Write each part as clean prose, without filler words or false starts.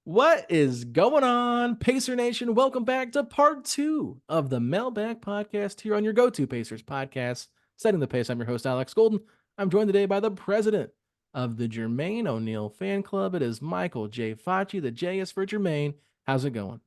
What is going on, Pacer Nation? Welcome back to part 2 of the Mailbag podcast here on your go-to Pacers podcast, Setting the Pace. I'm your host, Alex Golden. I'm joined today by the president of the Jermaine O'Neal fan club. It is Michael J. Facci. The J is for Jermaine. How's it going?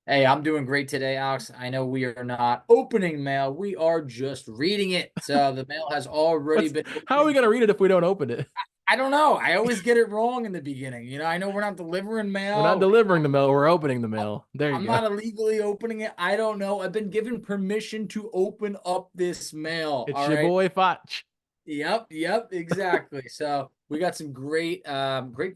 Hey, I'm doing great today, Alex. I know we are not opening mail. We are just reading it. So the mail has already been How are we opened. going to read it if we don't open it? I don't know. I always get it wrong in the beginning. I know we're not delivering We're not mail. delivering the mail. We're opening the mail. There you I'm go. not illegally opening it. I don't know. I've been given permission to open up this mail. It's All your right. boy Facci. Yep, exactly. So we got some great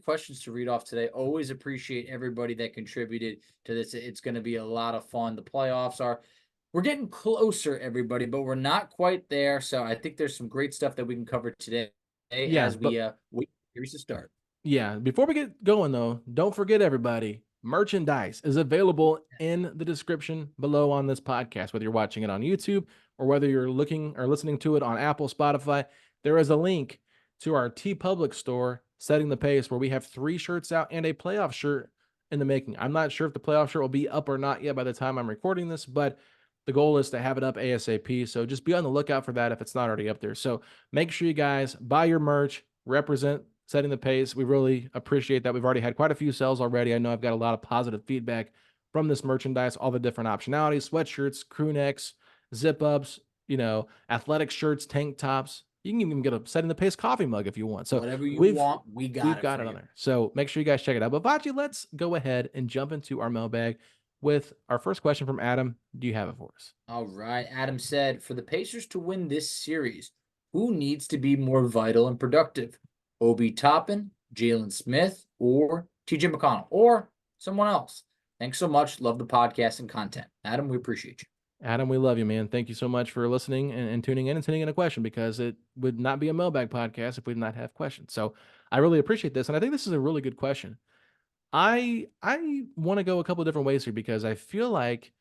questions to read off today. Always appreciate everybody that contributed to this. It's going to be a lot of fun. We're getting closer, everybody, but we're not quite there. So I think there's some great stuff that we can cover today Yeah, as but we wait for to start. yeah, before we get going though, don't forget everybody, merchandise is available in the description below on this podcast, whether you're watching it on YouTube or whether you're looking or listening to it on Apple, Spotify. There is a link to our TeePublic store, Setting the Pace, where we have 3 shirts out and a playoff shirt in the making. I'm not sure if the playoff shirt will be up or not yet by the time I'm recording this, but the goal is to have it up ASAP. So just be on the lookout for that if it's not already up there. So make sure you guys buy your merch, represent Setting the Pace. We really appreciate that. We've already had quite a few sales already. I know I've got a lot of positive feedback from this merchandise, all the different optionalities, sweatshirts, crew necks, zip ups, athletic shirts, tank tops. You can even get a Setting the Pace coffee mug if you want. So Whatever you we've want, we've got for it on you. there. So make sure you guys check it out. But Facci, let's go ahead and jump into our mailbag with our first question from Adam. Do you have it for us? All right. Adam said, for the Pacers to win this series, who needs to be more vital and productive? Obi Toppin, Jalen Smith, or TJ McConnell, or someone else? Thanks so much. Love the podcast and content. Adam, we appreciate you. Adam, we love you, man. Thank you so much for listening and tuning in and sending in a question, because it would not be a mailbag podcast if we did not have questions. So I really appreciate this. And I think this is a really good question. I want to go a couple of different ways here, because I feel like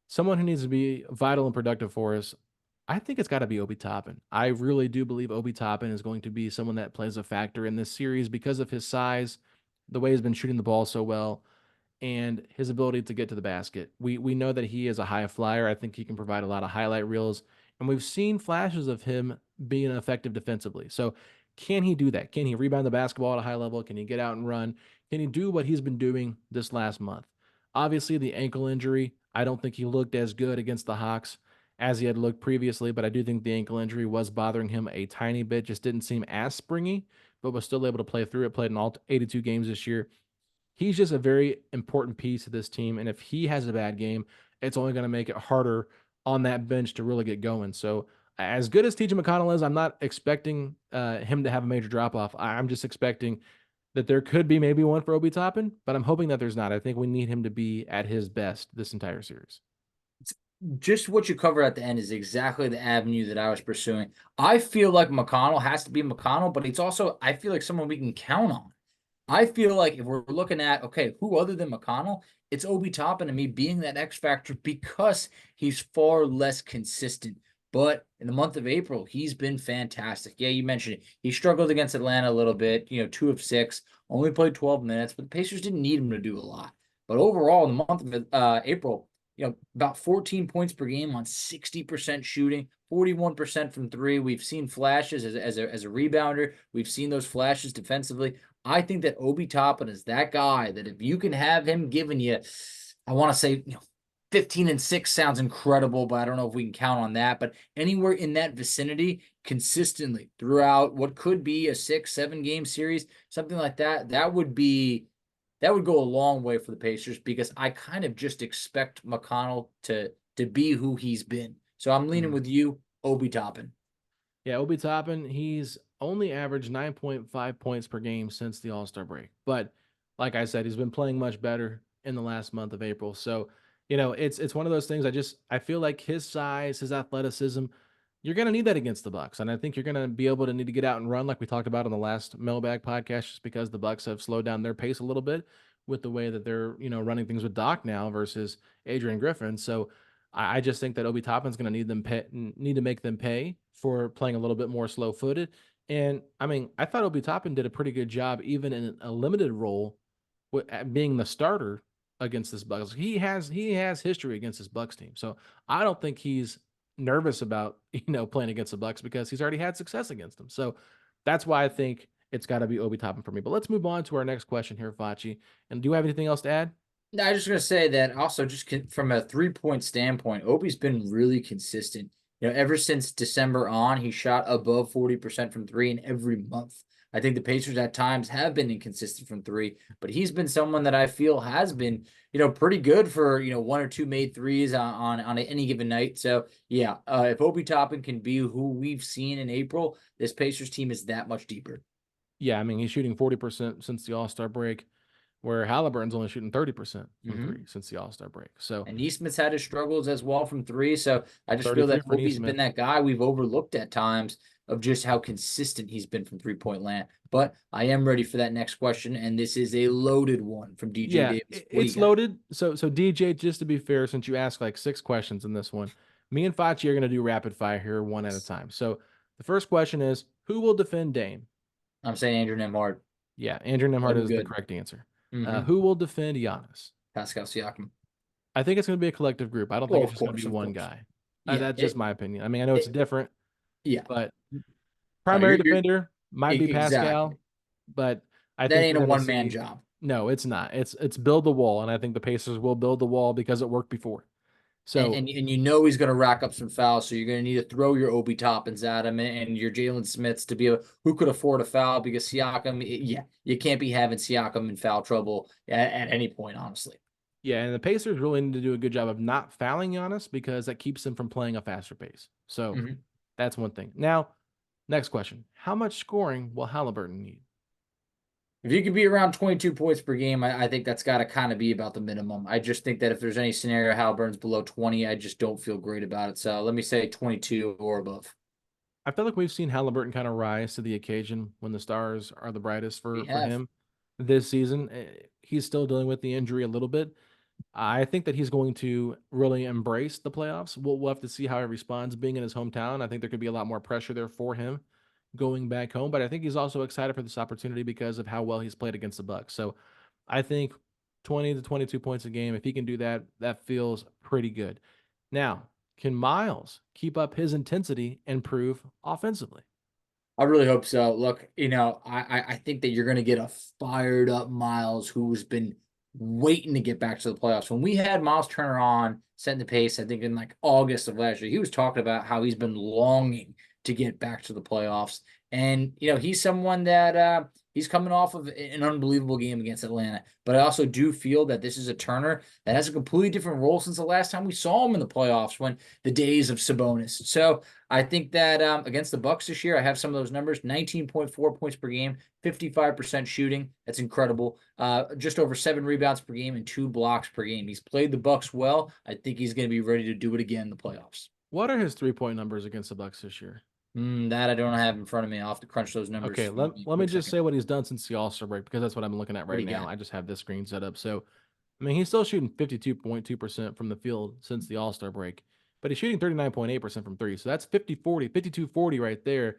someone who needs to be vital and productive for us, I think it's got to be Obi Toppin. I really do believe Obi Toppin is going to be someone that plays a factor in this series because of his size, the way he's been shooting the ball so well, and his ability to get to the basket. We know that he is a high flyer. I think he can provide a lot of highlight reels, and we've seen flashes of him being effective defensively. So can he do that? Can he rebound the basketball at a high level? Can he get out and run? Can he do what he's been doing this last month? Obviously, the ankle injury, I don't think he looked as good against the Hawks as he had looked previously, but I do think the ankle injury was bothering him a tiny bit. Just didn't seem as springy, but was still able to play through it. Played in all 82 games this year. He's just a very important piece of this team, and if he has a bad game, it's only going to make it harder on that bench to really get going. So, as good as TJ McConnell is, I'm not expecting him to have a major drop off. I'm just expecting that there could be maybe one for Obi Toppin, but I'm hoping that there's not. I think we need him to be at his best this entire series. Just what you cover at the end is exactly the avenue that I was pursuing. I feel like McConnell has to be McConnell, but it's also, I feel like someone we can count on. I feel like if we're looking at, okay, who other than McConnell, it's Obi Toppin and me being that X factor because he's far less consistent. But in the month of April, he's been fantastic. Yeah, you mentioned it. He struggled against Atlanta a little bit, 2 of 6, only played 12 minutes, but the Pacers didn't need him to do a lot. But overall, in the month of April, about 14 points per game on 60% shooting, 41% from 3. We've seen flashes as a rebounder. We've seen those flashes defensively. I think that Obi Toppin is that guy that if you can have him giving you, I want to say, 15 and 6 sounds incredible, but I don't know if we can count on that. But anywhere in that vicinity consistently throughout what could be a 6-7 game series, something like that, that would go a long way for the Pacers, because I kind of just expect McConnell to be who he's been. So I'm leaning with you, Obi Toppin. Yeah, Obi Toppin, he's only averaged 9.5 points per game since the All-Star break. But like I said, he's been playing much better in the last month of April. So, it's one of those things. I feel like his size, his athleticism, you're going to need that against the Bucks. And I think you're going to be able to need to get out and run like we talked about on the last Mailbag podcast, just because the Bucks have slowed down their pace a little bit with the way that they're, running things with Doc now versus Adrian Griffin. So I just think that Obi Toppin's going to need to make them pay for playing a little bit more slow footed. And I mean, I thought Obi Toppin did a pretty good job, even in a limited role being the starter against this Bucks. He has history against this Bucks team, so I don't think he's nervous about playing against the Bucks because he's already had success against them. So that's why I think it's got to be Obi Toppin for me. But let's move on to our next question here, Facci. And do you have anything else to add? No, I was just gonna say that also just from a 3-point standpoint, Obi's been really consistent. Ever since December on, he shot above 40% from three in every month. I think the Pacers at times have been inconsistent from three, but he's been someone that I feel has been, pretty good for, one or two made threes on any given night. So yeah, if Obi Toppin can be who we've seen in April, this Pacers team is that much deeper. Yeah, I mean he's shooting 40% since the All Star break, where Haliburton's only shooting 30% from three since the All Star break. So And Neesmith's had his struggles as well from three. So I just feel 33 that for Obi's Neesmith. been that guy we've overlooked at times of just how consistent he's been from 3-point land. But I am ready for that next question, and this is a loaded one from DJ Yeah, Davis. What do you it's got? loaded. So DJ, just to be fair, since you asked like 6 questions in this one, me and Facci are gonna do rapid fire here one at a time. So the first question is, who will defend Dame? I'm saying Andrew Nemhard. Yeah, Andrew Nemhard Looking is the good. correct answer. Mm-hmm. Who will defend Giannis? Pascal Siakam. I think it's going to be a collective group. I don't Oh, think it's of just going to course, be of one course. guy. Yeah. That's just my opinion. I mean, I know it's It, different, yeah. but No, primary defender might be exactly. Pascal, but I That think ain't we're a going to one-man see. job. No, it's not. It's build the wall, and I think the Pacers will build the wall because it worked before. And, So and and he's going to rack up some fouls, so you're going to need to throw your Obi Toppins at him and your Jalen Smiths to be who could afford a foul because Siakam, yeah, you can't be having Siakam in foul trouble at any point, honestly. yeah, and the Pacers really need to do a good job of not fouling Giannis because that keeps them from playing a faster pace. So that's one thing. Now, next question: how much scoring will Haliburton need? If you could be around 22 points per game, I think that's got to kind of be about the minimum. I just think that if there's any scenario Haliburton's below 20, I just don't feel great about it. So let me say 22 or above. I feel like we've seen Haliburton kind of rise to the occasion when the stars are the brightest We for have. him this season. He's still dealing with the injury a little bit. I think that he's going to really embrace the playoffs. We'll have to see how he responds being in his hometown. I think there could be a lot more pressure there for him going back home, but I think he's also excited for this opportunity because of how well he's played against the Bucks. So I think 20 to 22 points a game, if he can do that, that feels pretty good. Now, can Miles keep up his intensity and improve offensively? I really hope so. Look, I think that you're going to get a fired up Miles who's been waiting to get back to the playoffs. When we had Miles Turner on setting the pace, I think in like August of last year, he was talking about how he's been longing to get back to the playoffs. And he's someone that he's coming off of an unbelievable game against Atlanta. But I also do feel that this is a Turner that has a completely different role since the last time we saw him in the playoffs when the days of Sabonis. So I think that against the Bucks this year, I have some of those numbers: 19.4 points per game, 55% shooting. That's incredible. Just over 7 rebounds per game and 2 blocks per game. He's played the Bucks well. I think he's going to be ready to do it again in the playoffs. What are his 3-point numbers against the Bucks this year? That I don't have in front of me. I'll have to crunch those numbers. Okay, let me Quick just second. say what he's done since the All-Star break because that's what I'm looking at What do right you now. got? I just have this screen set up. So, I mean, he's still shooting 52.2% from the field since the All-Star break, but he's shooting 39.8% from three. So that's 50-40, 52-40 right there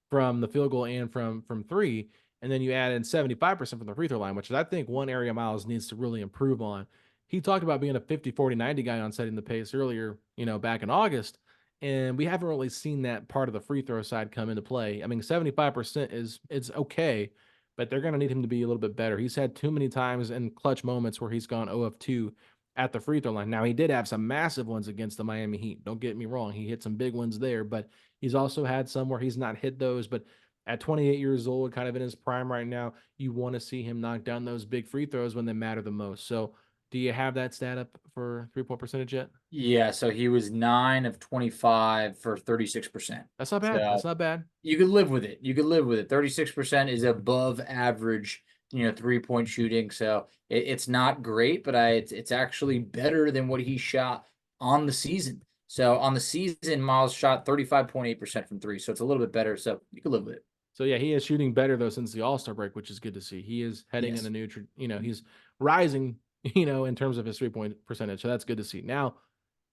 from the field goal and from three. And then you add in 75% from the free throw line, which is, I think, one area Miles needs to really improve on. He talked about being a 50-40-90 guy on setting the pace earlier, back in August. And we haven't really seen that part of the free throw side come into play. I mean, 75% is it's okay, but they're going to need him to be a little bit better. He's had too many times in clutch moments where he's gone 0 of 2 at the free throw line. Now, he did have some massive ones against the Miami Heat. Don't get me wrong. He hit some big ones there, but he's also had some where he's not hit those. But at 28 years old, kind of in his prime right now, you want to see him knock down those big free throws when they matter the most. So, do you have that stat up for 3-point percentage yet? Yeah, so he was 9 of 25 for 36%. That's not bad. That's So not bad. you could live with it. You could live with it. 36% is above average, 3-point shooting. So it's not great, but it's actually better than what he shot on the season. So on the season, Miles shot 35.8% from three. So it's a little bit better. So you could live with it. So yeah, he is shooting better though since the All-Star break, which is good to see. He is heading in Yes. a new, he's rising, in terms of his 3-point percentage. So that's good to see. Now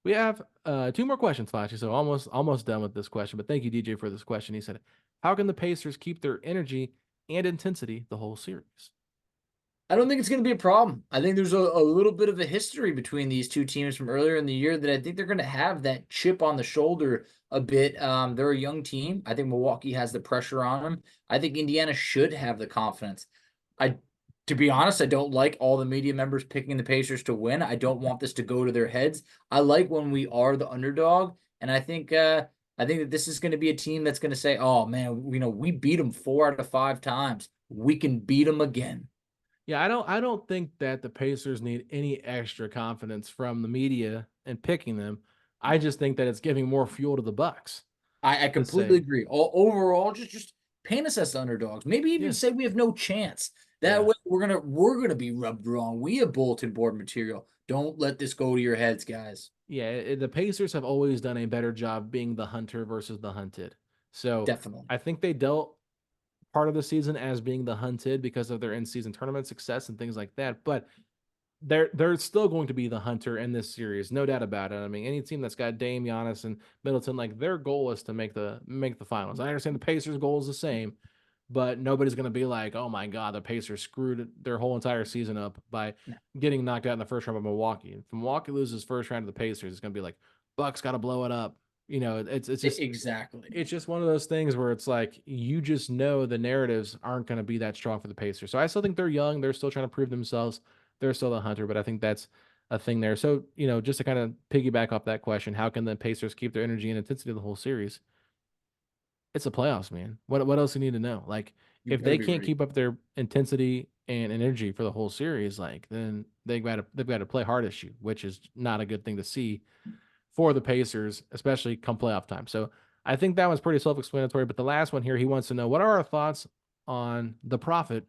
we have 2 more questions, Facci. So almost done with this question. But thank you, DJ, for this question. He said, "How can the Pacers keep their energy and intensity the whole series?" I don't think it's going to be a problem. I think there's a little bit of a history between these two teams from earlier in the year that I think they're going to have that chip on the shoulder a bit. They're a young team. I think Milwaukee has the pressure on them. I think Indiana should have the confidence. I, to be honest, I don't like all the media members picking the Pacers to win. I don't want this to go to their heads. I like when we are the underdog, and I think that this is going to be a team that's going to say, "Oh man, we beat them 4 out of 5 times. We can beat them again." Yeah, I don't think that the Pacers need any extra confidence from the media and picking them. I just think that it's giving more fuel to the Bucks I to completely say, agree. Overall, just paint us as the underdogs. Maybe even yeah, say we have no chance. That yeah. way we're gonna be rubbed wrong. We have bulletin board material. Don't let this go to your heads, guys. Yeah, the Pacers have always done a better job being the hunter versus the hunted. So Definitely. I think they dealt part of the season as being the hunted because of their in-season tournament success and things like that. But they're still going to be the hunter in this series, no doubt about it. I mean, any team that's got Dame, Giannis, and Middleton, like their goal is to make the finals. I understand the Pacers' goal is the same, but nobody's going to be like, oh my god, the Pacers screwed their whole entire season up by No. getting knocked out in the first round by Milwaukee. If Milwaukee loses first round to the Pacers, it's going to be like Bucks got to blow it up. You know, Exactly. it's just one of those things where it's like you just know the narratives aren't going to be that strong for the Pacers. So I still think they're young. They're still trying to prove themselves. They're still the hunter, but I think that's a thing there. So, just to kind of piggyback off that question, how can the Pacers keep their energy and intensity the whole series? It's the playoffs, man. What else you need to know? Like, You if better they be can't ready. keep up their intensity and energy for the whole series, like then they've got to play hard issue, which is not a good thing to see for the Pacers, especially come playoff time. So I think that one's pretty self-explanatory. But the last one here, he wants to know what are our thoughts on the Prophet?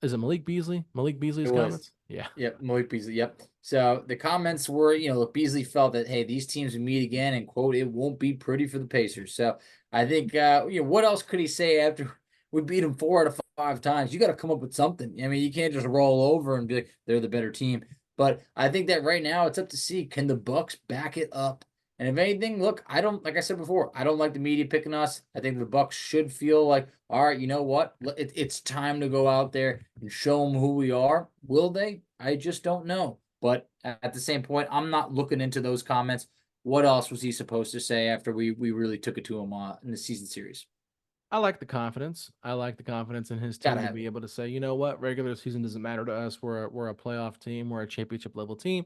Is it Malik Beasley? Malik It Beasley's was. comments? Yeah. Yep, Malik Beasley. Yep. So the comments were, look, Beasley felt that hey, these teams would meet again, and quote, it won't be pretty for the Pacers. So I think, what else could he say after we beat them 4 out of 5 times? You got to come up with something. I mean, you can't just roll over and be like they're the better team. But I think that right now it's up to see can the Bucks back it up. And if anything, look, I don't like I said before, I don't like the media picking us. I think the Bucks should feel like, all right, you know what? It's time to go out there and show them who we are. Will they? I just don't know. But at the same point, I'm not looking into those comments. What else was he supposed to say after we really took it to him in the season series? I like the confidence. I like the confidence in his Gotta team to have be it. able to say, you know what, regular season doesn't matter to us. We're a playoff team. We're a championship level team.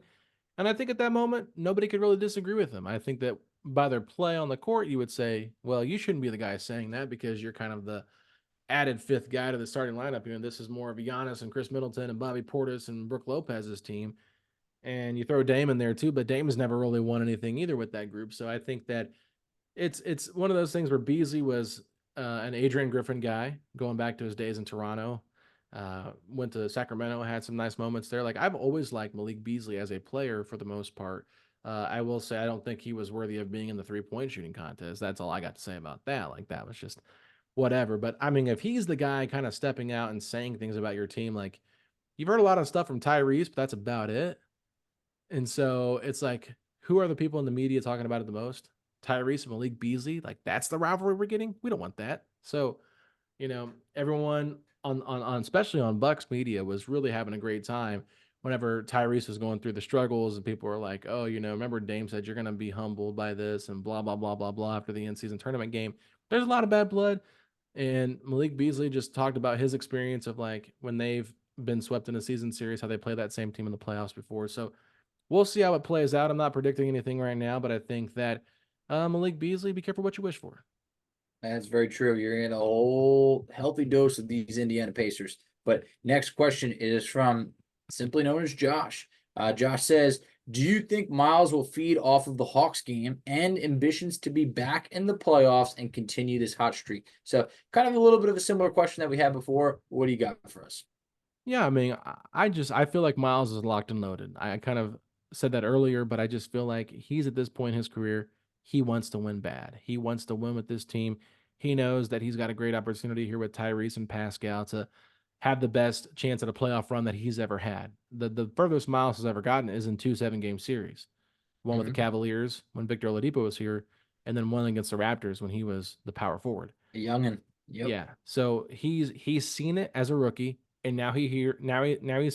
And I think at that moment, nobody could really disagree with him. I think that by their play on the court, you would say, well, you shouldn't be the guy saying that because you're kind of the added fifth guy to the starting lineup. This is more of Giannis and Chris Middleton and Bobby Portis and Brooke Lopez's team. And you throw Dame in there too, but Dame's never really won anything either with that group. So I think that it's one of those things where Beasley was an Adrian Griffin guy going back to his days in Toronto. Went to Sacramento, had some nice moments there. Like I've always liked Malik Beasley as a player for the most part. I will say I don't think he was worthy of being in the 3-point shooting contest. That's all I got to say about that. Like that was just whatever. But I mean, if he's the guy kind of stepping out and saying things about your team, like you've heard a lot of stuff from Tyrese, but that's about it. And so it's like, who are the people in the media talking about it the most? Tyrese and Malik Beasley. Like that's the rivalry we're getting. We don't want that. So, everyone on especially on Bucks media was really having a great time whenever Tyrese was going through the struggles and people were like, oh, remember Dame said you're gonna be humbled by this and blah blah blah blah blah after the in-season tournament game. There's a lot of bad blood. And Malik Beasley just talked about his experience of like when they've been swept in a season series, how they play that same team in the playoffs before. So we'll see how it plays out. I'm not predicting anything right now, but I think that Malik Beasley, be careful what you wish for. That's very true. You're in a whole healthy dose of these Indiana Pacers. But next question is from simply known as Josh. Josh says, do you think Myles will feed off of the Hawks game and ambitions to be back in the playoffs and continue this hot streak? So kind of a little bit of a similar question that we had before. What do you got for us? Yeah, I mean, I feel like Miles is locked and loaded. I kind of said that earlier, but I just feel like he's at this point in his career, he wants to win bad. He wants to win with this team. He knows that he's got a great opportunity here with Tyrese and Pascal to have the best chance at a playoff run that he's ever had. The furthest Miles has ever gotten is in 2 7-game series. One with the Mm-hmm. Cavaliers when Victor Oladipo was here, and then one against the Raptors when he was the power forward. A youngin. Yep. Yeah. So he's seen it as a rookie. and now he's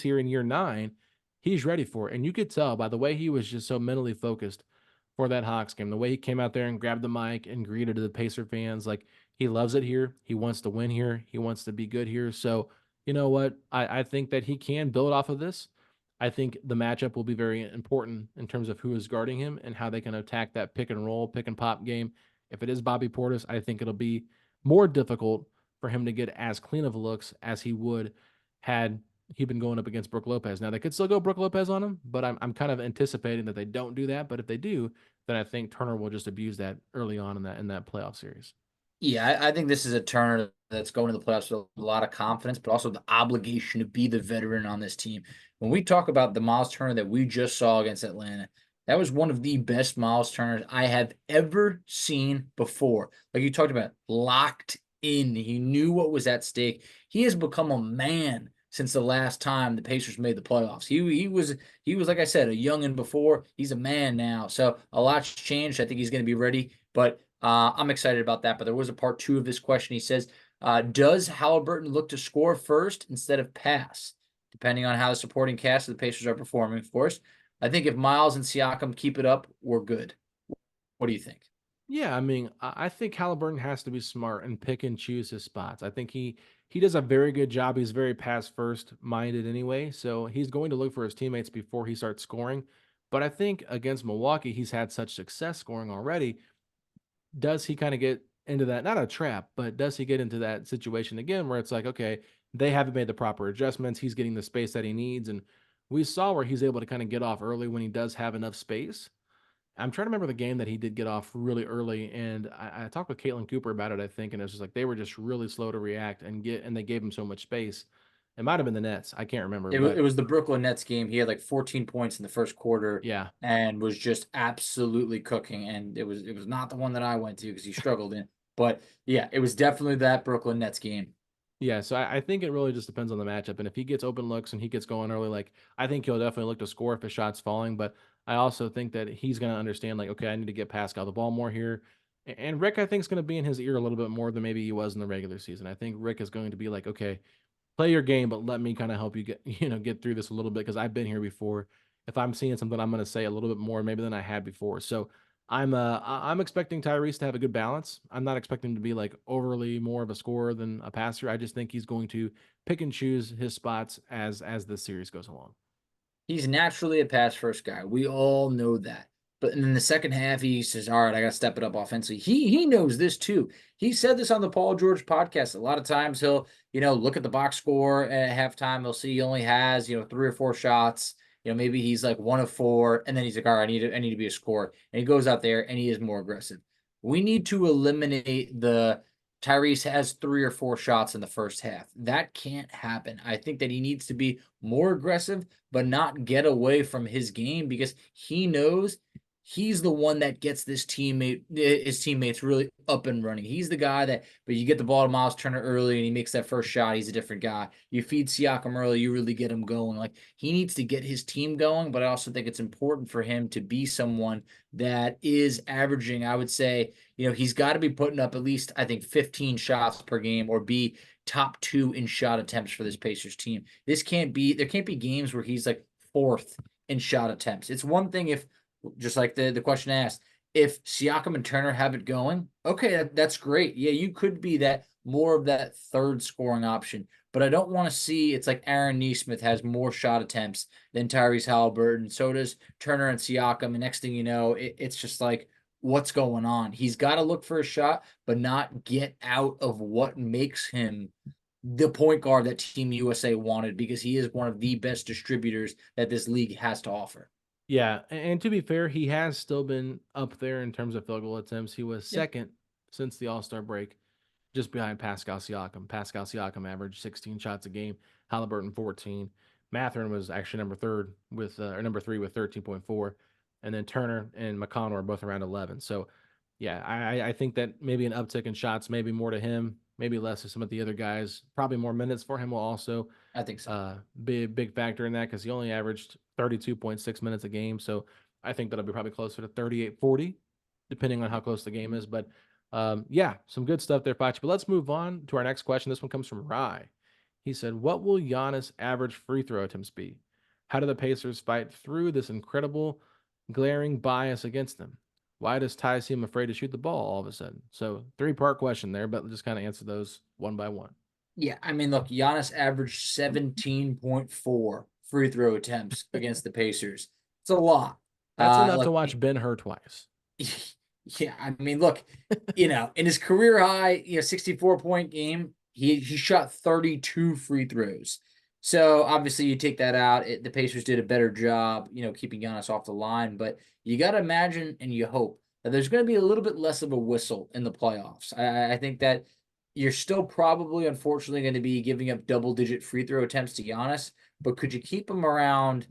here in year 9. He's ready for it, and you could tell by the way he was just so mentally focused for that Hawks game. The way he came out there and grabbed the mic and greeted the Pacer fans, like he loves it here. He wants to win here. He wants to be good here. So you know what? I think that he can build off of this. I think the matchup will be very important in terms of who is guarding him and how they can attack that pick and roll, pick and pop game. If it is Bobby Portis, I think it'll be more difficult for him to get as clean of looks as he would had he been going up against Brook Lopez. Now they could still go Brook Lopez on him, but I'm kind of anticipating that they don't do that. But if they do, then I think Turner will just abuse that early on in that playoff series. Yeah, I think this is a Turner that's going to the playoffs with a lot of confidence, but also the obligation to be the veteran on this team. When we talk about the Myles Turner that we just saw against Atlanta, that was one of the best Myles Turners I have ever seen before. Like you talked about, locked in. He knew what was at stake. He has become a man since the last time the Pacers made the playoffs. He was like I said, a youngin' before. He's a man now. So a lot's changed. I think he's going to be ready, but I'm excited about that. But there was a part 2 of this question. He says, does Haliburton look to score first instead of pass? Depending on how the supporting cast of the Pacers are performing, of course. I think if Myles and Siakam keep it up, we're good. What do you think? Yeah, I mean, I think Haliburton has to be smart and pick and choose his spots. I think he does a very good job. He's very pass first minded anyway, so he's going to look for his teammates before he starts scoring. But I think against Milwaukee, he's had such success scoring already. Does he kind of get into that, not a trap, but does he get into that situation again where it's like, okay, they haven't made the proper adjustments. He's getting the space that he needs. And we saw where he's able to kind of get off early when he does have enough space. I'm trying to remember the game that he did get off really early, and I talked with Caitlin Cooper about it, I think, and it was just like they were just really slow to react and they gave him so much space. It might have been the Nets. I can't remember, It but was the Brooklyn Nets game. He had like 14 points in the first quarter yeah. and was just absolutely cooking. And it was not the one that I went to because he struggled in. But yeah, it was definitely that Brooklyn Nets game. Yeah, so I think it really just depends on the matchup. And if he gets open looks and he gets going early, like I think he'll definitely look to score if his shot's falling. But I also think that he's going to understand, like, okay, I need to get Pascal the ball more here. And Rick, I think, is going to be in his ear a little bit more than maybe he was in the regular season. I think Rick is going to be like, okay, play your game, but let me kind of help you get, get through this a little bit because I've been here before. If I'm seeing something, I'm going to say a little bit more maybe than I had before. So I'm expecting Tyrese to have a good balance. I'm not expecting him to be like overly more of a scorer than a passer. I just think he's going to pick and choose his spots as the series goes along. He's naturally a pass first guy. We all know that. But in the second half, he says, all right, I got to step it up offensively. He knows this too. He said this on the Paul George podcast. A lot of times he'll, look at the box score at halftime. He'll see he only has, 3 or 4 shots. Maybe he's like 1 of 4. And then he's like, all right, I need to be a scorer. And he goes out there and he is more aggressive. We need to eliminate the Tyrese has 3 or 4 shots in the first half. That can't happen. I think that he needs to be more aggressive, but not get away from his game because he knows he's the one that gets his teammates really up and running. He's the guy but you get the ball to Myles Turner early and he makes that first shot. He's a different guy. You feed Siakam early, you really get him going. Like he needs to get his team going, but I also think it's important for him to be someone that is averaging, I would say, he's got to be putting up at least, I think, 15 shots per game or be top 2 in shot attempts for this Pacers team. There can't be games where he's like 4th in shot attempts. It's one thing if, just like the question asked, if Siakam and Turner have it going, okay, that's great. Yeah, you could be more of that 3rd scoring option. But I don't want to see it's like Aaron Nesmith has more shot attempts than Tyrese Haliburton. So does Turner and Siakam. And next thing you know, it's just like, what's going on? He's got to look for a shot, but not get out of what makes him the point guard that Team USA wanted because he is one of the best distributors that this league has to offer. Yeah, and to be fair, he has still been up there in terms of field goal attempts. He was Yep. second since the All-Star break, just behind Pascal Siakam. Pascal Siakam averaged 16 shots a game, Haliburton 14. Matherin was actually number 3 with 13.4, and then Turner and McConnell are both around 11. So, yeah, I think that maybe an uptick in shots, maybe more to him, maybe less to some of the other guys. Probably more minutes for him will also I think so. big factor in that because he only averaged 32.6 minutes a game. So I think that'll be probably closer to 38, 40, depending on how close the game is. But yeah, some good stuff there, Facci. But let's move on to our next question. This one comes from Rye. He said, "What will Giannis' average free throw attempts be? How do the Pacers fight through this incredible, glaring bias against them? Why does Ty seem afraid to shoot the ball all of a sudden?" So, three-part question there, but just kind of answer those one by one. Yeah, I mean, look, Giannis averaged 17.4 free throw attempts against the Pacers. It's a lot. That's enough to Look, watch Ben Hur twice. yeah, I mean, look, in his career high, 64-point game, he shot 32 free throws. So obviously, you take that out. The Pacers did a better job, keeping Giannis off the line. But you got to imagine and you hope that there's going to be a little bit less of a whistle in the playoffs. I think that you're still probably, unfortunately, going to be giving up double-digit free throw attempts to Giannis. But could you keep him around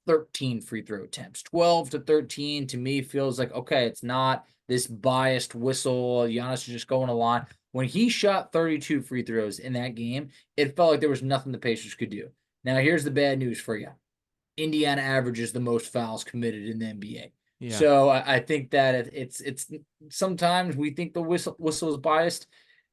13 free throw attempts? 12 to 13 to me feels like, okay, it's not this biased whistle. Giannis is just going a line. When he shot 32 free throws in that game, it felt like there was nothing the Pacers could do. Now, here's the bad news for you. Indiana averages the most fouls committed in the NBA. Yeah. So I think that it's sometimes we think the whistle is biased.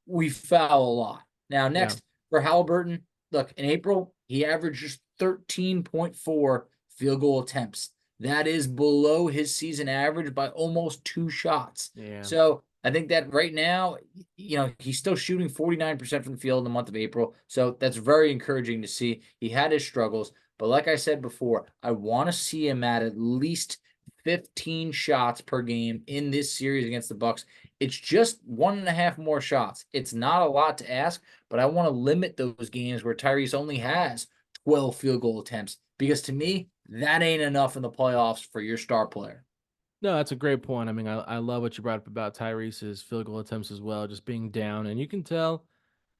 We foul a lot. Now, next for Haliburton, look, in April, he averages 13.4 field goal attempts. That is below his season average by almost 2 shots. Yeah. So I think that right now, he's still shooting 49% from the field in the month of April. So that's very encouraging to see. He had his struggles, but like I said before, I want to see him at least 15 shots per game in this series against the Bucks. It's just 1.5 more shots. It's not a lot to ask, but I want to limit those games where Tyrese only has 12 field goal attempts, because to me, that ain't enough in the playoffs for your star player. No, that's a great point. I mean, I love what you brought up about Tyrese's field goal attempts as well, just being down. And you can tell,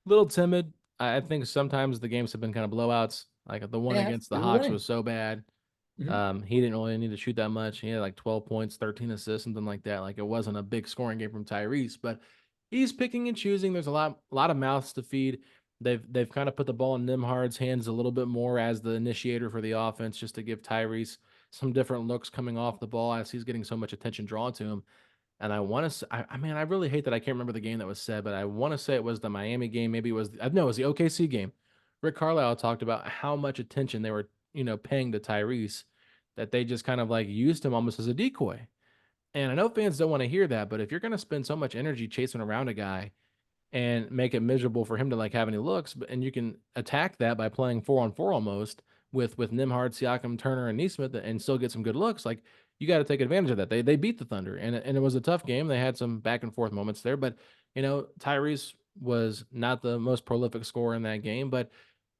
a little timid. I think sometimes the games have been kind of blowouts. Like the one Yeah, against the they're Hawks winning. was so bad. He didn't really need to shoot that much. He had like 12 points, 13 assists, something like that. Like it wasn't a big scoring game from Tyrese, but he's picking and choosing. There's a lot of mouths to feed. They've kind of put the ball in Nimhard's hands a little bit more as the initiator for the offense, just to give Tyrese some different looks coming off the ball as he's getting so much attention drawn to him. And I want to, I mean, I really hate that I can't remember the game that was said, but I want to say it was the Miami game. Maybe it was, no, it was the OKC game. Rick Carlisle talked about how much attention they were, paying to Tyrese, that they just kind of like used him almost as a decoy. And I know fans don't want to hear that, but if you're going to spend so much energy chasing around a guy and make it miserable for him to like have any looks, and you can attack that by playing 4-on-4 almost with Nimhard, Siakam, Turner, and Neesmith, and still get some good looks. Like you got to take advantage of that. They beat the Thunder, and it was a tough game. They had some back and forth moments there, but Tyrese was not the most prolific scorer in that game, but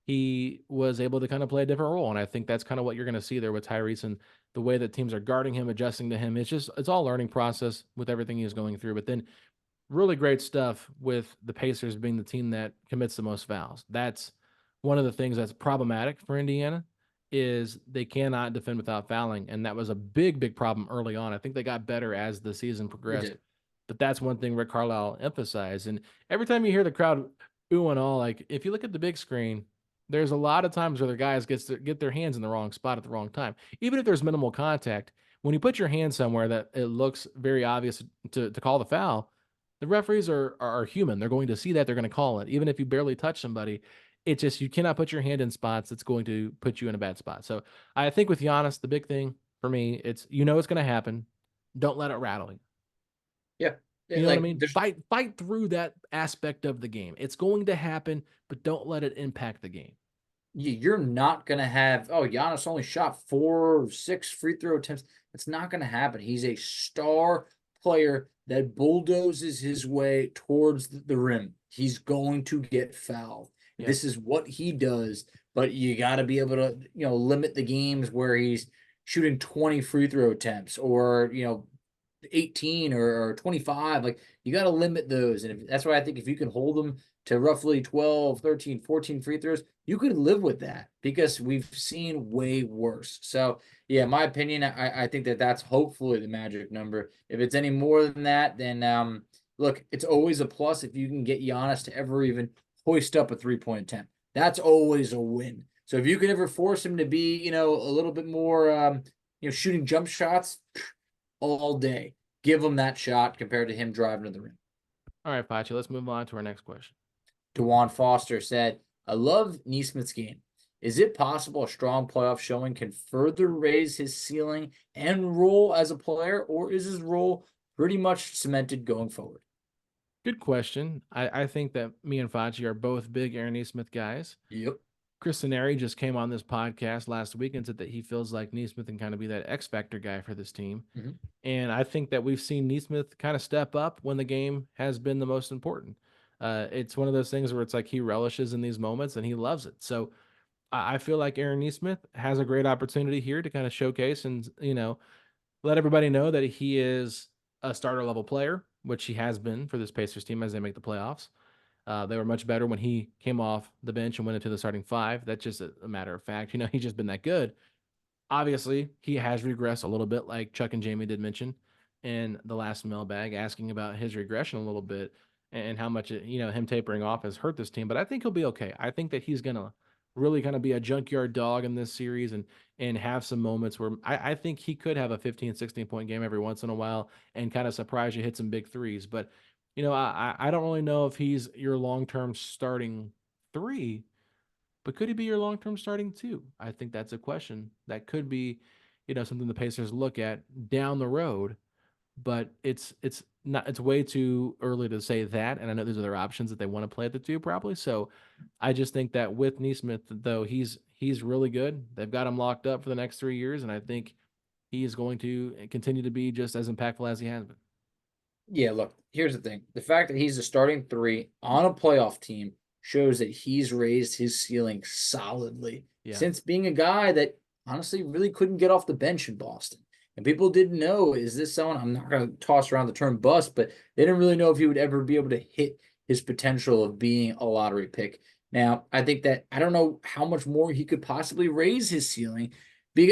he was able to kind of play a different role. And I think that's kind of what you're going to see there with Tyrese, and the way that teams are guarding him, adjusting to him. It's all learning process with everything he's going through. But then really great stuff with the Pacers being the team that commits the most fouls. That's one of the things that's problematic for Indiana, is they cannot defend without fouling. And that was a big, big problem early on. I think they got better as the season They progressed. did. But that's one thing Rick Carlisle emphasized. And every time you hear the crowd ooh and all, like if you look at the big screen, there's a lot of times where the guys get their hands in the wrong spot at the wrong time. Even if there's minimal contact, when you put your hand somewhere that it looks very obvious to call the foul, the referees are human. They're going to see that. They're going to call it. Even if you barely touch somebody, it just, you cannot put your hand in spots that's going to put you in a bad spot. So I think with Giannis, the big thing for me, it's it's going to happen. Don't let it rattle you. Yeah. You know what I Like mean? there's Fight through that aspect of the game. It's going to happen, but don't let it impact the game. you're not gonna have, oh, Giannis only shot 4 or 6 free throw attempts. It's not gonna happen. He's a star player that bulldozes his way towards the rim. He's going to get fouled. Yeah. This is what he does, but you got to be able to, limit the games where he's shooting 20 free throw attempts, or 18 or 25. Like, you got to limit those. And that's why I think if you can hold them to roughly 12, 13, 14 free throws, you could live with that, because we've seen way worse. So yeah, my opinion, I think that's hopefully the magic number. If it's any more than that, then look, it's always a plus if you can get Giannis to ever even hoist up a 3-point attempt. That's always a win. So if you can ever force him to be, a little bit more, shooting jump shots all day, give him that shot compared to him driving to the rim. All right, Pachi, let's move on to our next question. DeJuan Foster said, I love Neesmith's game. Is it possible a strong playoff showing can further raise his ceiling and role as a player, or is his role pretty much cemented going forward? Good question. I think that me and Facci are both big Aaron Nesmith guys. Yep. Chris Scenari just came on this podcast last week and said that he feels like Nesmith can kind of be that X factor guy for this team. Mhm. And I think that we've seen Nesmith kind of step up when the game has been the most important. It's one of those things where it's like he relishes in these moments and he loves it. So I feel like Aaron Nesmith has a great opportunity here to kind of showcase and, let everybody know that he is a starter level player, which he has been for this Pacers team as they make the playoffs. They were much better when he came off the bench and went into the starting five. That's just a matter of fact. He's just been that good. Obviously, he has regressed a little bit, like Chuck and Jamie did mention in the last mailbag, asking about his regression a little bit and how much him tapering off has hurt this team. But I think he'll be okay. I think that he's gonna really kind of be a junkyard dog in this series and have some moments where I think he could have a 15, 16 point game every once in a while and kind of surprise you, hit some big threes. But I don't really know if he's your long term starting three, but could he be your long term starting two? I think that's a question that could be, something the Pacers look at down the road. But it's way too early to say that. And I know there's other options that they want to play at the two probably. So I just think that with Neesmith, though, he's really good. They've got him locked up for the next 3 years, and I think he is going to continue to be just as impactful as he has been. Yeah, look, here's the thing. The fact that he's the starting three on a playoff team shows that he's raised his ceiling solidly Yeah. since being a guy that honestly really couldn't get off the bench in Boston. And people didn't know, is this someone, I'm not going to toss around the term bust, but they didn't really know if he would ever be able to hit his potential of being a lottery pick. Now, I think that I don't know how much more he could possibly raise his ceiling.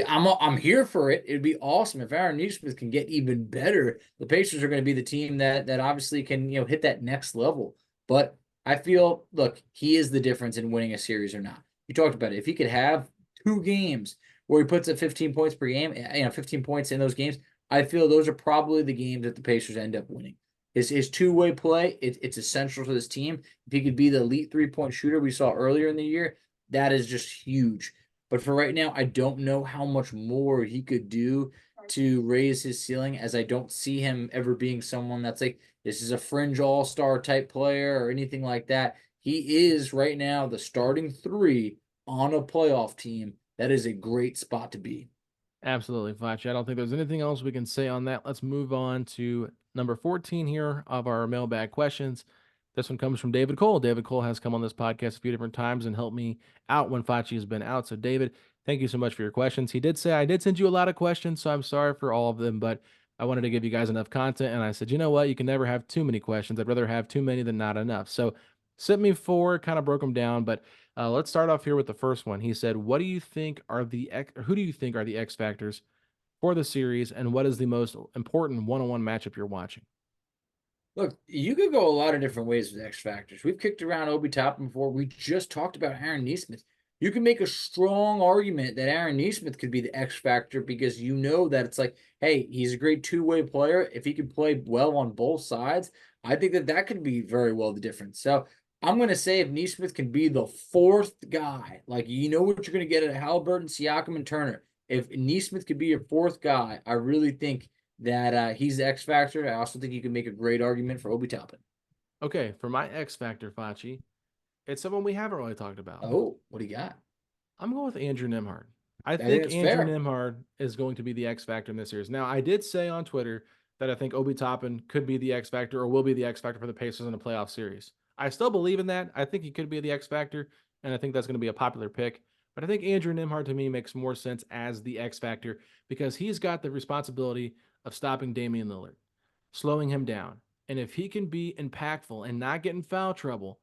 I'm here for it. It'd be awesome if Aaron Nesmith can get even better. The Pacers are going to be the team that obviously can hit that next level. But I feel, look, he is the difference in winning a series or not. You talked about it. If he could have 2 games where he puts up 15 points per game, 15 points in those games, I feel those are probably the games that the Pacers end up winning. His two-way play, it's essential to this team. If he could be the elite 3-point shooter we saw earlier in the year, that is just huge. But for right now, I don't know how much more he could do to raise his ceiling, as I don't see him ever being someone that's like, this is a fringe all-star type player or anything like that. He is right now the starting three on a playoff team. That is a great spot to be. Absolutely, Fletch. I don't think there's anything else we can say on that. Let's move on to number 14 here of our mailbag questions. This one comes from David Cole. David Cole has come on this podcast a few different times and helped me out when Facci has been out. So, David, thank you so much for your questions. He did say I did send you a lot of questions, so I'm sorry for all of them, but I wanted to give you guys enough content. And I said, you know what? You can never have too many questions. I'd rather have too many than not enough. So, sent me 4, kind of broke them down, but let's start off here with the first one. He said, "What do you think are who do you think are the X factors for the series, and what is the most important one-on-one matchup you're watching?" Look, you could go a lot of different ways with X factors. We've kicked around Obi Toppin before. We just talked about Aaron Nesmith. You can make a strong argument that Aaron Nesmith could be the X factor because you know that it's like, hey, he's a great two-way player. If he can play well on both sides, I think that could be very well the difference. So I'm going to say if Nesmith can be the fourth guy, like you know what you're going to get at Haliburton, Siakam, and Turner. If Nesmith could be your fourth guy, I really think that he's the X factor. I also think you can make a great argument for Obi Toppin. Okay, for my X factor, Facci, it's someone we haven't really talked about. Oh, what do you got? I'm going with Andrew Nimhard. I I think think that's Andrew fair. Nimhard is going to be the X factor in this series. Now, I did say on Twitter that I think Obi Toppin could be the X factor or will be the X factor for the Pacers in a playoff series. I still believe in that. I think he could be the X factor, and I think that's going to be a popular pick. But I think Andrew Nimhard to me makes more sense as the X factor because he's got the responsibility of stopping Damian Lillard, slowing him down. And if he can be impactful and not get in foul trouble,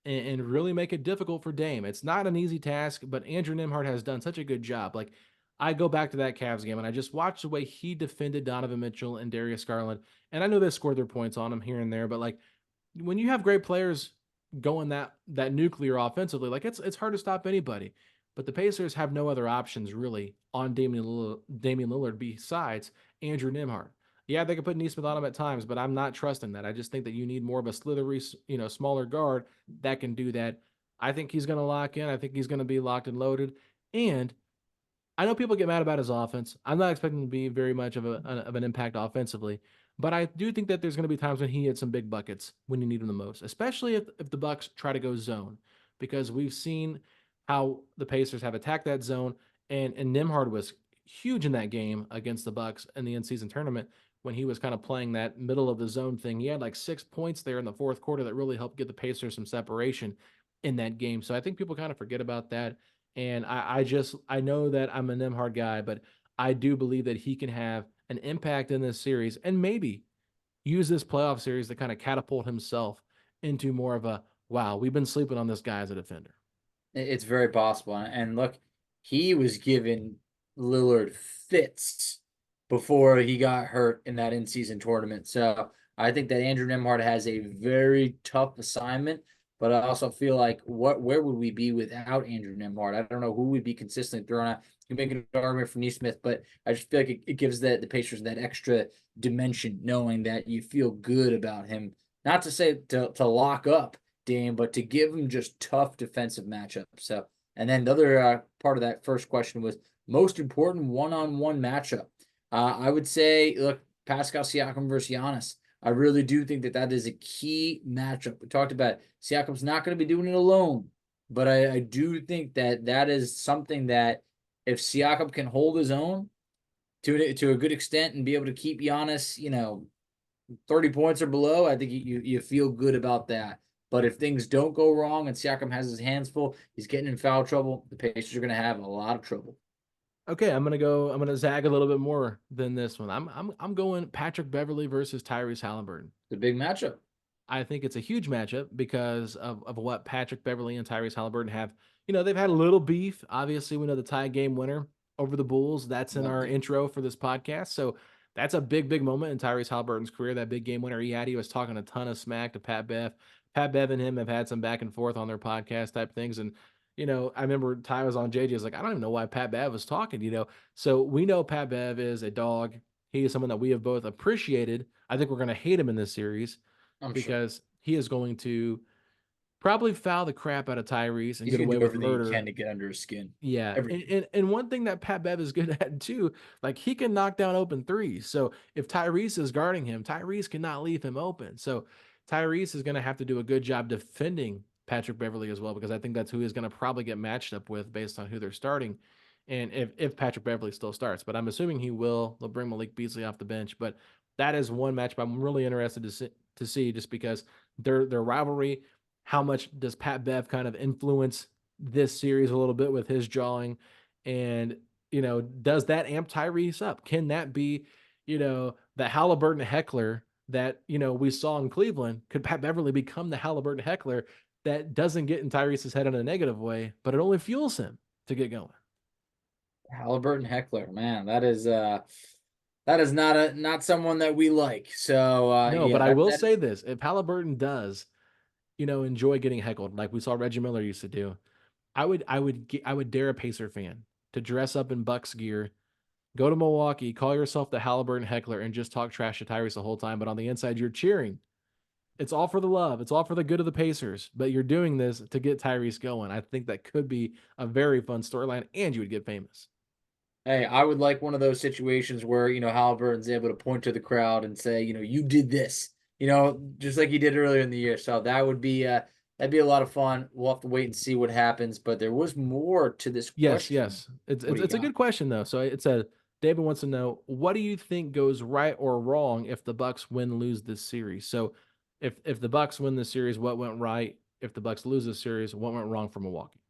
and really make it difficult for Dame. It's not an easy task, but Andrew Nimhard has done such a good job. Like, I go back to that Cavs game and I just watched the way he defended Donovan Mitchell and Darius Garland. And I know they scored their points on him here and there, but like when you have great players going that nuclear offensively, like it's hard to stop anybody. But the Pacers have no other options really on Damian Lillard besides Andrew Nimhard. Yeah, they could put Neesmith on him at times, but I'm not trusting that. I just think that you need more of a slithery, smaller guard that can do that. I think he's going to lock in. I think he's going to be locked and loaded. And I know people get mad about his offense. I'm not expecting him to be very much of an impact offensively, but I do think that there's going to be times when he hits some big buckets when you need him the most, especially if the Bucks try to go zone, because we've seen how the Pacers have attacked that zone, and Nimhard was huge in that game against the Bucks in the in-season tournament when he was kind of playing that middle of the zone thing. He had like 6 points there in the fourth quarter that really helped get the Pacers some separation in that game. So I think people kind of forget about that. And I know that I'm a Nimhard guy, but I do believe that he can have an impact in this series and maybe use this playoff series to kind of catapult himself into more of a wow, we've been sleeping on this guy as a defender. It's very possible. And look, he was giving Lillard fits before he got hurt in that in-season tournament. So I think that Andrew Nembhard has a very tough assignment, but I also feel like where would we be without Andrew Nembhard? I don't know who would be consistently thrown out. You make an argument for Neesmith, but I just feel like it gives the Pacers that extra dimension, knowing that you feel good about him. Not to say to lock up Dame, but to give him just tough defensive matchups. So, and then the other part of that first question was most important one-on-one matchup. I would say, look, Pascal Siakam versus Giannis. I really do think that is a key matchup. We talked about Siakam's not going to be doing it alone, but I do think that is something that if Siakam can hold his own to a good extent and be able to keep Giannis, 30 points or below, I think you feel good about that. But if things don't go wrong and Siakam has his hands full, he's getting in foul trouble, the Pacers are going to have a lot of trouble. Okay, I'm gonna zag a little bit more than this one. I'm going Patrick Beverly versus Tyrese Haliburton. It's a big matchup. I think it's a huge matchup because of what Patrick Beverly and Tyrese Haliburton have. They've had a little beef. Obviously, we know the tie game winner over the Bulls. That's in our intro for this podcast. So that's a big, big moment in Tyrese Haliburton's career. That big game winner he had. He was talking a ton of smack to Pat Bev. Pat Bev and him have had some back and forth on their podcast type things. And, I remember Ty was on JJ. I was like, I don't even know why Pat Bev was talking. So we know Pat Bev is a dog. He is someone that we have both appreciated. I think we're going to hate him in this series I'm sure because he is going to probably foul the crap out of Tyrese and he's get going to away do with everything he murder. can to get under his skin. Yeah. And one thing that Pat Bev is good at too, like he can knock down open threes. So if Tyrese is guarding him, Tyrese cannot leave him open. So Tyrese is going to have to do a good job defending Patrick Beverly as well, because I think that's who he's going to probably get matched up with based on who they're starting. And if Patrick Beverly still starts, but I'm assuming he will, they'll bring Malik Beasley off the bench. But that is one matchup I'm really interested to see just because their rivalry, how much does Pat Bev kind of influence this series a little bit with his jawing? And, does that amp Tyrese up? Can that be, the Haliburton heckler that, we saw in Cleveland? Could Pat Beverly become the Haliburton heckler that doesn't get in Tyrese's head in a negative way, but it only fuels him to get going? Haliburton heckler, man, that is not someone that we like. So No, yeah, but I will that say this. If Halliburton does, enjoy getting heckled like we saw Reggie Miller used to do, I would dare a Pacer fan to dress up in Bucks gear, go to Milwaukee, call yourself the Halliburton heckler, and just talk trash to Tyrese the whole time. But on the inside, you're cheering. It's all for the love. It's all for the good of the Pacers. But you're doing this to get Tyrese going. I think that could be a very fun storyline, and you would get famous. Hey, I would like one of those situations where, Haliburton's able to point to the crowd and say, you did this, just like he did earlier in the year. So that'd be a lot of fun. We'll have to wait and see what happens. But there was more to this Yes, question. yes. It's What it's, do you it's a got? good question though. So it said David wants to know, what do you think goes right or wrong if the Bucks lose this series? So if the Bucks win this series, what went right? If the Bucks lose this series, what went wrong for Milwaukee?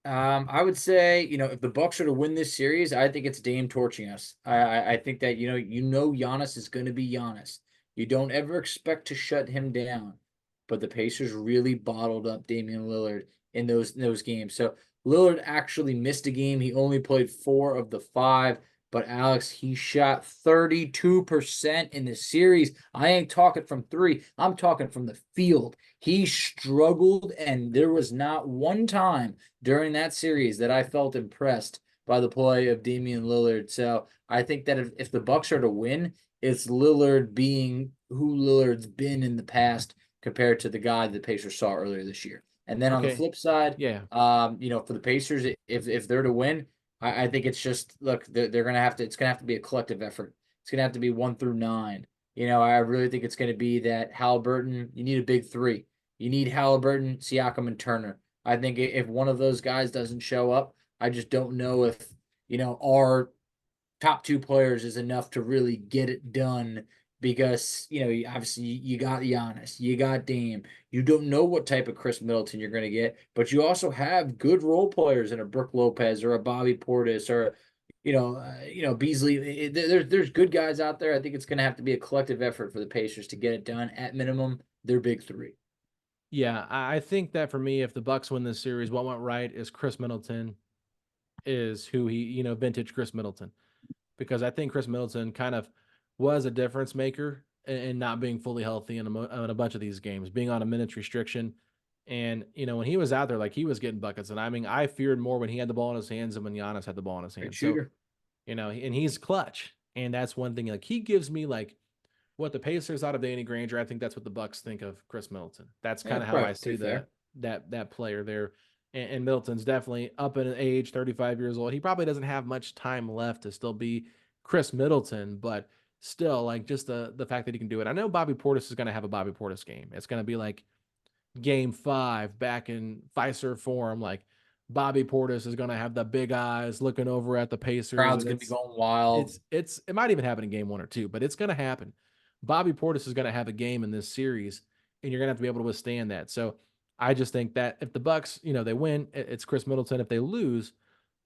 I would say, if the Bucks are to win this series, I think it's Dame torching us. I think that Giannis is going to be Giannis. You don't ever expect to shut him down, but the Pacers really bottled up Damian Lillard in those games. So Lillard actually missed a game. He only played 4 of the 5. But Alex, he shot 32% in the series. I ain't talking from 3. I'm talking from the field. He struggled, and there was not one time during that series that I felt impressed by the play of Damian Lillard. So I think that if the Bucks are to win, it's Lillard being who Lillard's been in the past compared to the guy the Pacers saw earlier this year. And then on the Okay. flip side, Yeah. for the Pacers, if they're to win, I think it's just look, they're gonna have to. It's gonna have to be a collective effort. It's gonna have to be 1 through 9. I really think it's gonna be that Haliburton. You need a big three. You need Haliburton, Siakam, and Turner. I think if one of those guys doesn't show up, I just don't know if our top two players is enough to really get it done because obviously you got Giannis, you got Dame. You don't know what type of Chris Middleton you're going to get, but you also have good role players in a Brook Lopez or a Bobby Portis or Beasley. There's good guys out there. I think it's going to have to be a collective effort for the Pacers to get it done. At minimum, their big three. Yeah, I think that for me, if the Bucks win this series, what went right is Chris Middleton is who vintage Chris Middleton, because I think Chris Middleton kind of was a difference maker in not being fully healthy in a bunch of these games, being on a minutes restriction. And, when he was out there, like he was getting buckets. And I mean, I feared more when he had the ball in his hands than when Giannis had the ball in his Good hands. So, shooter. and he's clutch. And that's one thing. Like he gives me like what the Pacers out of Danny Granger. I think that's what the Bucks think of Chris Middleton. That's Yeah, kind of how I probably see pretty fair. that player there. And Middleton's definitely up in age, 35 years old. He probably doesn't have much time left to still be Chris Middleton, but still, like just the fact that he can do it. I know Bobby Portis is going to have a Bobby Portis game. It's going to be like Game 5 back in Fiserv Forum. Like Bobby Portis is going to have the big eyes looking over at the Pacers, Crowd's and gonna be going wild. it might even happen in Game 1 or 2, but it's going to happen. Bobby Portis is going to have a game in this series, and you're going to have to be able to withstand that. So I just think that if the Bucks, they win, it's Chris Middleton. If they lose,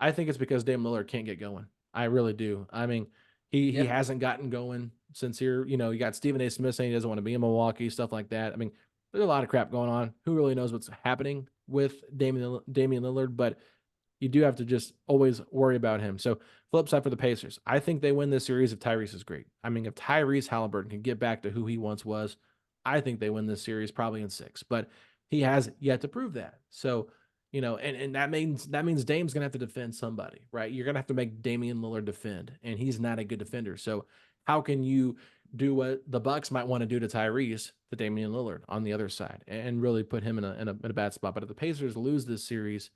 I think it's because Dame Lillard can't get going. I really do. I mean, he Yeah. hasn't gotten going since here. You got Stephen A. Smith saying he doesn't want to be in Milwaukee, stuff like that. I mean, there's a lot of crap going on. Who really knows what's happening with Damian Lillard? But you do have to just always worry about him. So flip side for the Pacers, I think they win this series if Tyrese is great. I mean, if Tyrese Haliburton can get back to who he once was, I think they win this series probably in 6. But he has yet to prove that. So and that means Dame's gonna have to defend somebody, right? You're gonna have to make Damian Lillard defend, and he's not a good defender. So how can you do what the Bucks might want to do to Tyrese, to Damian Lillard on the other side, and really put him in a bad spot? But if the Pacers lose this series,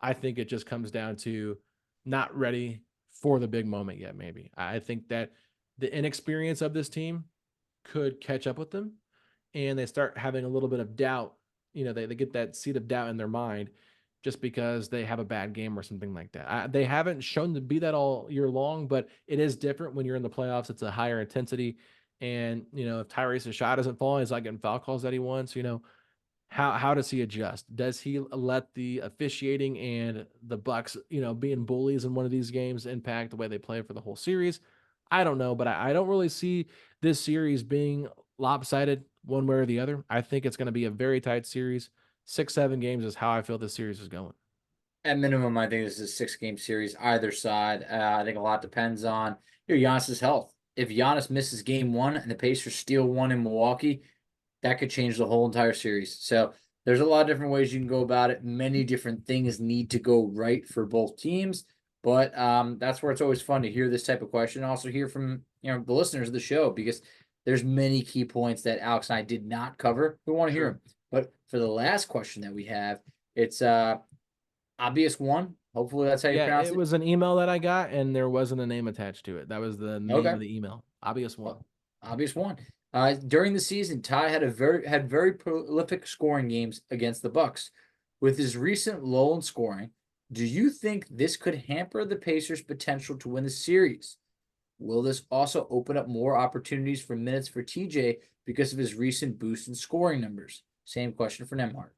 I think it just comes down to not ready for the big moment yet. Maybe I think that the inexperience of this team could catch up with them, and they start having a little bit of doubt. They get that seed of doubt in their mind just because they have a bad game or something like that. They haven't shown to be that all year long, but it is different when you're in the playoffs. It's a higher intensity. And, if Tyrese's shot isn't falling, he's not getting foul calls that he wants, how does he adjust? Does he let the officiating and the Bucks, being bullies in one of these games impact the way they play for the whole series? I don't know, but I don't really see this series being lopsided one way or the other. I think it's going to be a very tight series. 6-7 games is how I feel this series is going. At minimum, I think this is a 6-game series, either side. I think a lot depends on Giannis's health. If Giannis misses game 1 and the Pacers steal one in Milwaukee, that could change the whole entire series. So there's a lot of different ways you can go about it. Many different things need to go right for both teams. But that's where it's always fun to hear this type of question. Also hear from the listeners of the show, because there's many key points that Alex and I did not cover. We want to hear Sure. them. But for the last question that we have, it's obvious one. Hopefully that's how you Yeah, pronounce it it. was an email that I got, and there wasn't a name attached to it. That was the name Okay. of the email. Obvious one. Well, obvious one. During the season, Ty had very prolific scoring games against the Bucks. With his recent lull in scoring, do you think this could hamper the Pacers' potential to win the series? Will this also open up more opportunities for minutes for TJ because of his recent boost in scoring numbers? Same question for Nemhart.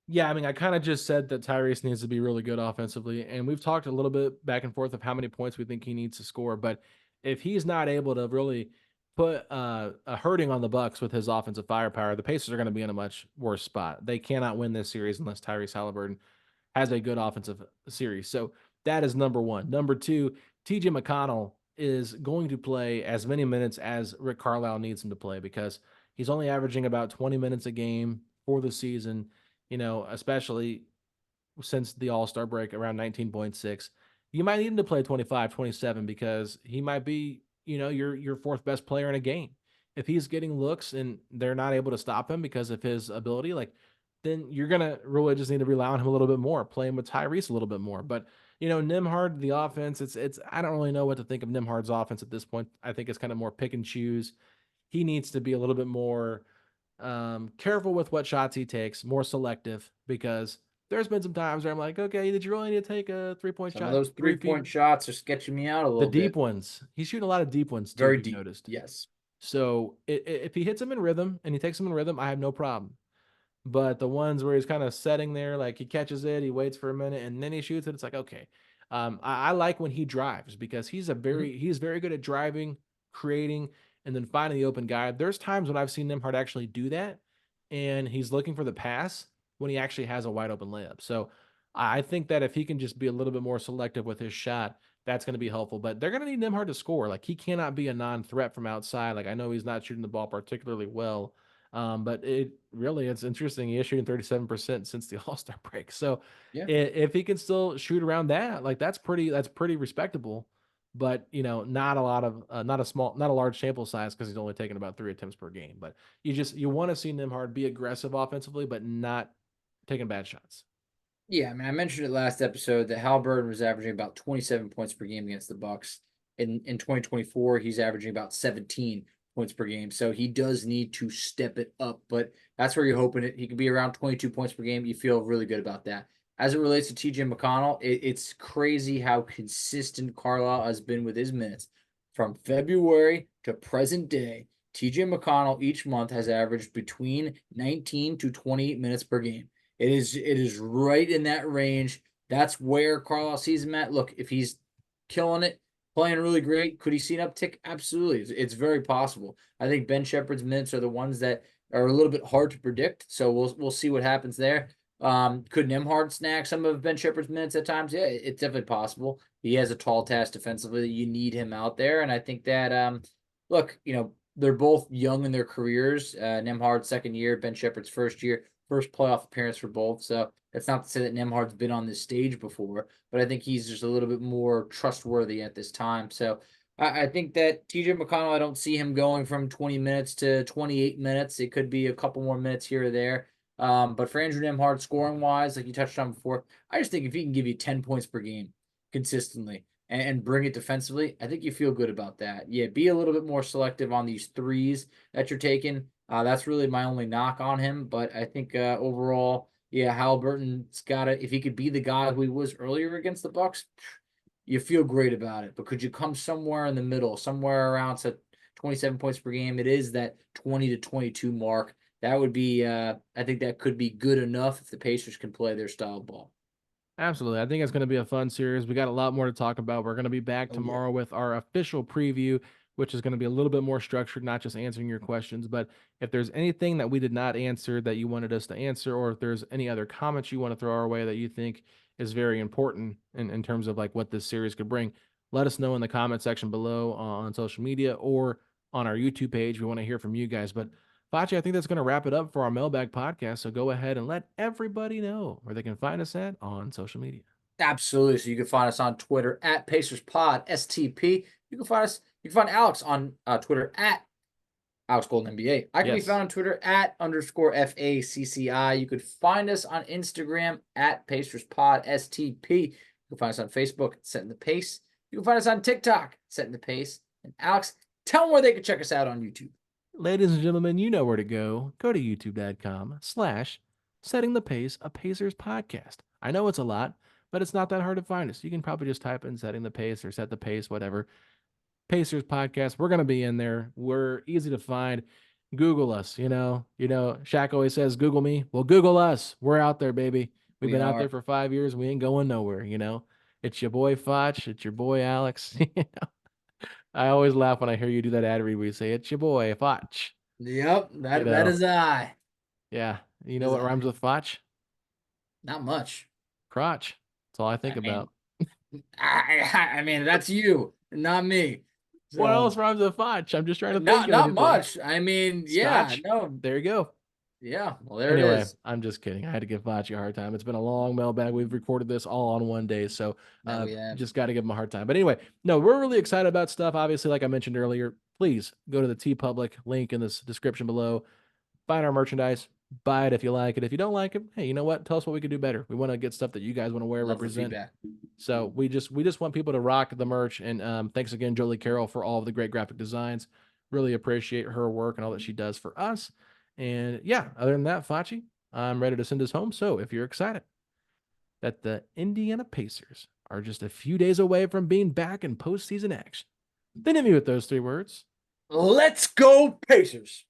Yeah, I mean, I kind of just said that Tyrese needs to be really good offensively, and we've talked a little bit back and forth of how many points we think he needs to score. But if he's not able to really put a hurting on the Bucks with his offensive firepower, the Pacers are going to be in a much worse spot. They cannot win this series unless Tyrese Haliburton has a good offensive series. So that is number one. Number two, TJ McConnell is going to play as many minutes as Rick Carlisle needs him to play, because he's only averaging about 20 minutes a game for the season, especially since the All-Star break around 19.6. You might need him to play 25, 27, because he might be, your fourth best player in a game. If he's getting looks and they're not able to stop him because of his ability, like then you're gonna really just need to rely on him a little bit more, playing with Tyrese a little bit more. But Nembhard, the offense, it's I don't really know what to think of Nembhard's offense at this point. I think it's kind of more pick and choose. He needs to be a little bit more careful with what shots he takes, more selective, because there's been some times where I'm like, okay, did you really need to take a 3-point Some of shot those 3 feet? 3-point shots are sketching me out a The little deep bit. ones, he's shooting a lot of deep ones too, Very if you've deep. noticed. Yes. So if he hits them in rhythm and he takes them in rhythm, I have no problem. But the ones where he's kind of setting there, like he catches it, he waits for a minute, and then he shoots it. It's like, okay. I like when he drives because Mhm. he's very good at driving, creating, and then finding the open guy. There's times when I've seen Nemhard actually do that, and he's looking for the pass when he actually has a wide open layup. So I think that if he can just be a little bit more selective with his shot, that's going to be helpful. But they're going to need Nemhard to score. Like he cannot be a non-threat from outside. Like I know he's not shooting the ball particularly well, but it's interesting. He is shooting 37% since the All-Star break. So Yeah. if he can still shoot around that, like that's pretty respectable. But not a lot of not a large sample size because he's only taking about 3 attempts per game. But you want to see Nimhard be aggressive offensively, but not taking bad shots. Yeah, I mean, I mentioned it last episode that Haliburton was averaging about 27 points per game against the Bucks. In 2024, he's averaging about 17 points per game. So he does need to step it up, but that's where you're hoping it. He can be around 22 points per game. You feel really good about that. As it relates to TJ McConnell, it's crazy how consistent Carlisle has been with his minutes. From February to present day, TJ McConnell each month has averaged between 19 to 28 minutes per game. It is right in that range. That's where Carlisle sees him at. Look, if he's killing it, playing really great, could he see an uptick? Absolutely. It's very possible. I think Ben Shepherd's minutes are the ones that are a little bit hard to predict. So we'll see what happens there. Could Nemhard snag some of Ben Shepherd's minutes at times? Yeah, it's definitely possible. He has a tall task defensively. You need him out there. And I think that look, they're both young in their careers. Nemhard's second year, Ben Shepherd's first year, first playoff appearance for both. So that's not to say that Nemhard's been on this stage before, but I think he's just a little bit more trustworthy at this time. So I think that TJ McConnell, I don't see him going from 20 minutes to 28 minutes. It could be a couple more minutes here or there. But for Andrew Nemhard, scoring wise, like you touched on before, I just think if he can give you 10 points per game consistently and bring it defensively, I think you feel good about that. Yeah, be a little bit more selective on these threes that you're taking. That's really my only knock on him. But I think overall, yeah, Haliburton's got it. If he could be the guy who he was earlier against the Bucks, you feel great about it. But could you come somewhere in the middle, somewhere around 27 points per game? It is that 20 to 22 mark. That would be, I think that could be good enough if the Pacers can play their style of ball. Absolutely. I think it's going to be a fun series. We got a lot more to talk about. We're going to be back Oh yeah. tomorrow with our official preview, which is going to be a little bit more structured, not just answering your questions. But if there's anything that we did not answer that you wanted us to answer, or if there's any other comments you want to throw our way that you think is very important in terms of like what this series could bring, let us know in the comment section below on social media or on our YouTube page. We want to hear from you guys. But Facci, I think that's going to wrap it up for our Mailbag podcast. So go ahead and let everybody know where they can find us at on social media. Absolutely. So you can find us on Twitter at PacersPod STP. You can find Alex on Twitter at Alex Golden NBA. I can be Yes. found on Twitter at _FACCI. You could find us on Instagram at PacersPod STP. You can find us on Facebook, Setting the Pace. You can find us on TikTok, Setting the Pace. And Alex, tell them where they can check us out on YouTube. Ladies and gentlemen, you know where to go. Go to youtube.com/setting the pace, a Pacers podcast. I know it's a lot, but it's not that hard to find us. You can probably just type in setting the pace or set the pace, whatever. Pacers podcast. We're going to be in there. We're easy to find. Google us, Shaq always says, Google me. Well, Google us. We're out there, baby. We've We been out there are. for 5 years. We ain't going nowhere. It's your boy Foch. It's your boy Alex. I always laugh when I hear you do that ad read where you say, it's your boy Foch. Yep, You that know, is I. yeah. You That know is what I. rhymes with Foch? Not much. Crotch. That's all I I think mean, about. I mean that's you, not me. What So else rhymes with Foch? I'm just trying to think not of not anything. much. I mean, yeah, Scotch. no, There you go. yeah. Well, there it Anyway, is. I'm just kidding. I had to give Facci a hard time. It's been a long mailbag. We've recorded this all on one day, so That we have. just got to give him a hard time. But anyway, no, we're really excited about stuff. Obviously, like I mentioned earlier, please go to the T Public link in this description below. Find our merchandise. Buy it if you like it. If you don't like it, hey, you know what? Tell us what we can do better. We want to get stuff that you guys want to wear, Love the represent. feedback. So we just want people to rock the merch. And thanks again, Jolie Carroll, for all of the great graphic designs. Really appreciate her work and all that she does for us. And yeah, other than that, Facci, I'm ready to send us home. So if you're excited that the Indiana Pacers are just a few days away from being back in postseason action, then hit me with those 3 words. Let's go Pacers.